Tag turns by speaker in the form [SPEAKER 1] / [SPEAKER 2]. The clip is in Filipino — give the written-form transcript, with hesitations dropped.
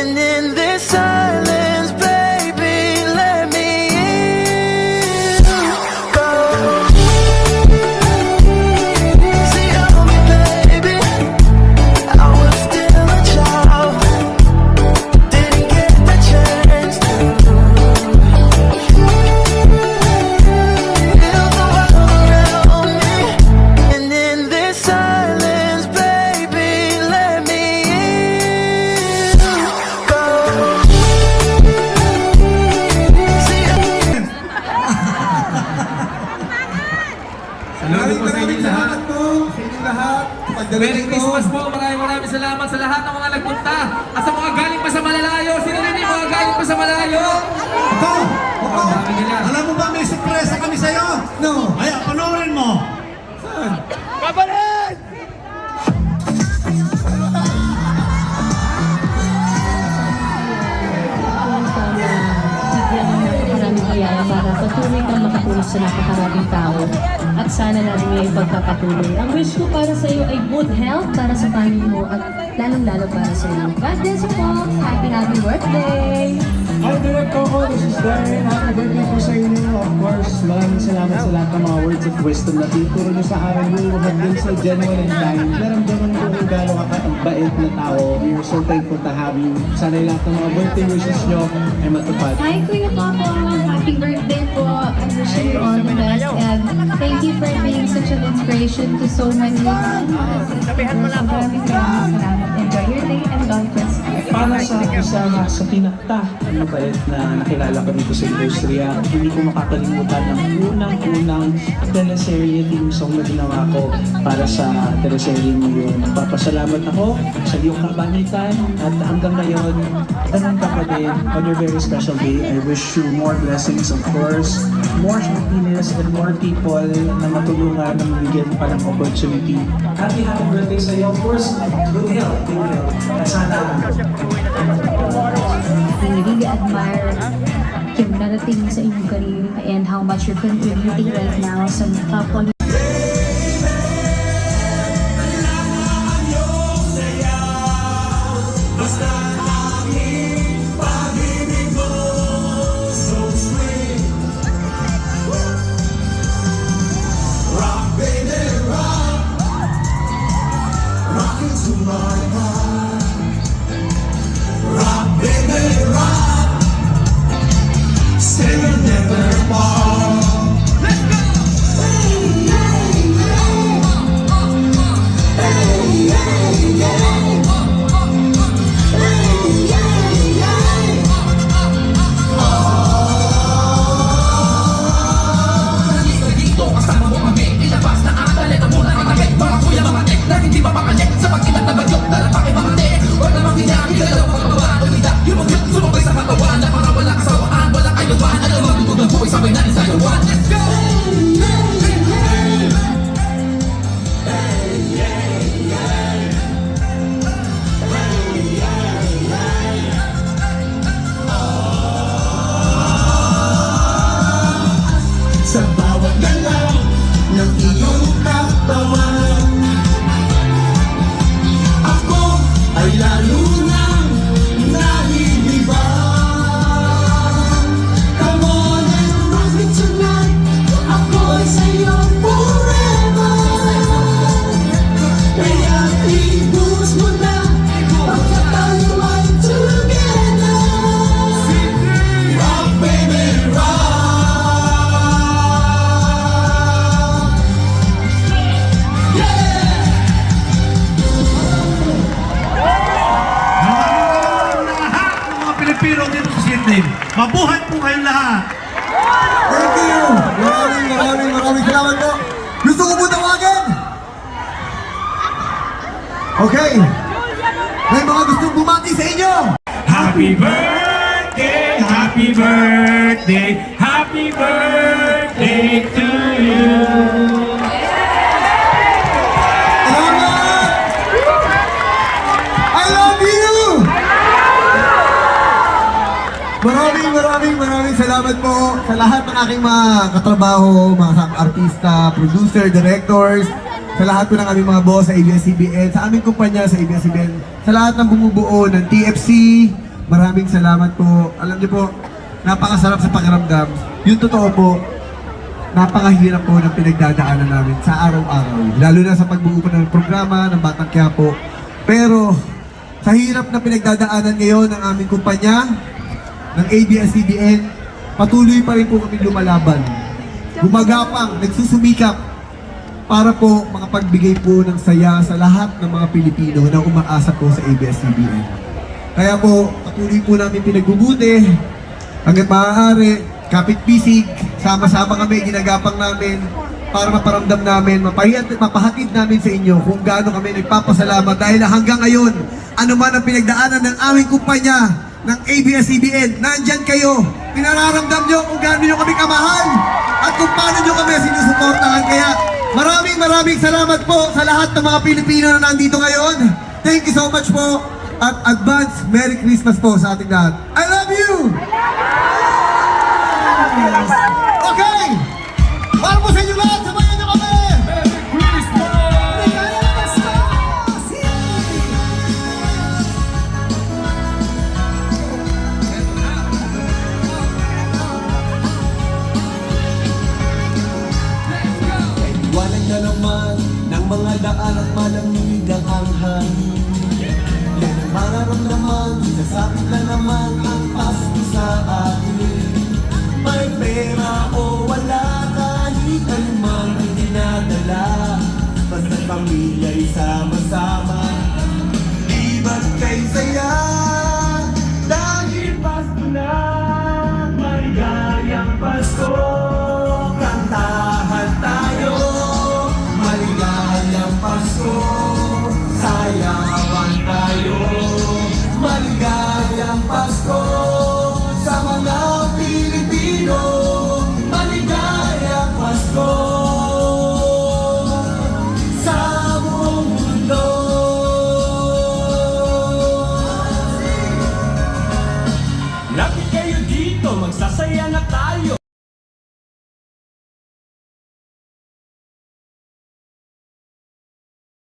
[SPEAKER 1] And in this silence, baby, let me in. Go. See, on me, baby, I was still a child, didn't get the chance to feel the world around me. And in this silence, baby, let me in. Go. See,
[SPEAKER 2] Saludo po sa inyong lahat. Merry Christmas po. Maraming salamat sa lahat ng mga nagpunta. At sa mga galing pa sa malalayo. Sino rin yung mga galing pa sa malayo?
[SPEAKER 3] Ito!
[SPEAKER 2] Dami nila.
[SPEAKER 3] Alam mo ba may surpresa kami sa'yo? No. Ay, panoorin mo. Saan? Kapalit!
[SPEAKER 4] Napakaraming kayaya para patuloy kang makatulong sa napakaraming tao at sana natin may pagkakatuloy. Ang wish ko para sa iyo ay good health para sa family mo at lalong-lalo para sa iyo. God bless you po! Happy birthday!
[SPEAKER 5] Hi, Director ko. This is Darren. Happy birthday po sa inyo. Of course, maraming salamat sa lahat ng mga words of wisdom na tinuturo nyo sa akin. Yung mga din sa genuine and kind. Naramdaman ko kung gano'n ka ang bait na tao. We are so thankful to have you. Sana yung lahat ng mga birthday wishes nyo ay matupad.
[SPEAKER 4] Hi, Kuya Papa! Happy birthday po! I'm wishing you all the best and thank you for being such an inspiration to so many Sabihan mo lang po. Maraming salamat. Enjoy your day and God bless you.
[SPEAKER 5] Para sa isa na sa pinakta ang mabait na nakilala ko dito sa industriya, hindi ko makakalimutan ang unang-unang teleserye team song na ginawa ko para sa teleserye mo yun. Papasalamat ako sa iyong kabanitan at hanggang ngayon, ganun ka pa din on your very special day. I wish you more blessings, of course, more happiness and more people na matulungan na mabigyan pa ng opportunity. Happy birthday sa iyo. Of course, good health, good health. At sana
[SPEAKER 4] I really admire yung narating sa inyong career and how much you're contributing right now sa kapwa.
[SPEAKER 3] Sa bawat galaw ng iyong katawan, ako ay lalo nang nalilibang. Come on and rock me tonight, ako ay sa'yo forever. Kaya ibuhos mo na, pagkat tayo ay together. Rock baby rock. Pilipino dito sa Sydney. Mabuhay po kayong lahat!
[SPEAKER 6] Thank you! Maraming salamat po! Gusto ko po tawagan! Okay! May mga gustong bumati sa inyo!
[SPEAKER 3] Happy birthday! Happy birthday! Happy birthday to you!
[SPEAKER 6] Salamat! I love you! Maraming salamat po sa lahat ng aking mga katrabaho, mga artista, producer, directors, sa lahat po ng aming mga boss sa ABS-CBN, sa aming kumpanya sa ABS-CBN, sa lahat ng bumubuo ng TFC, maraming salamat po. Alam niyo po, napakasarap sa pakiramdam. Yung totoo po, napakahirap po ng pinagdadaanan namin sa araw-araw. Lalo na sa pagbuo po ng programa ng Batang Quiapo. Pero sa hirap na pinagdadaanan ngayon ng aming kumpanya, ng ABS-CBN, patuloy pa rin po kami lumalaban. Gumagapang, nagsusumikap para po makapagbigay po ng saya sa lahat ng mga Pilipino na umaasa po sa ABS-CBN. Kaya po, patuloy po namin pinagbubuti hanggat maaari, kapit-bisig, sama-sama kami, ginagapang namin para maparamdam namin, mapahatid namin sa inyo kung gaano kami nagpapasalamat dahil hanggang ngayon, ano man ang pinagdaanan ng aming kumpanya ng ABS-CBN, nandyan kayo, pinararamdam nyo kung gaano nyo kami kamahal at kung paano nyo kami sinusuportahan. Kaya maraming salamat po sa lahat ng mga Pilipino na nandito ngayon. Thank you so much po at advance Merry Christmas po sa ating lahat. I love you! Okay! Para po sa inyo lahat,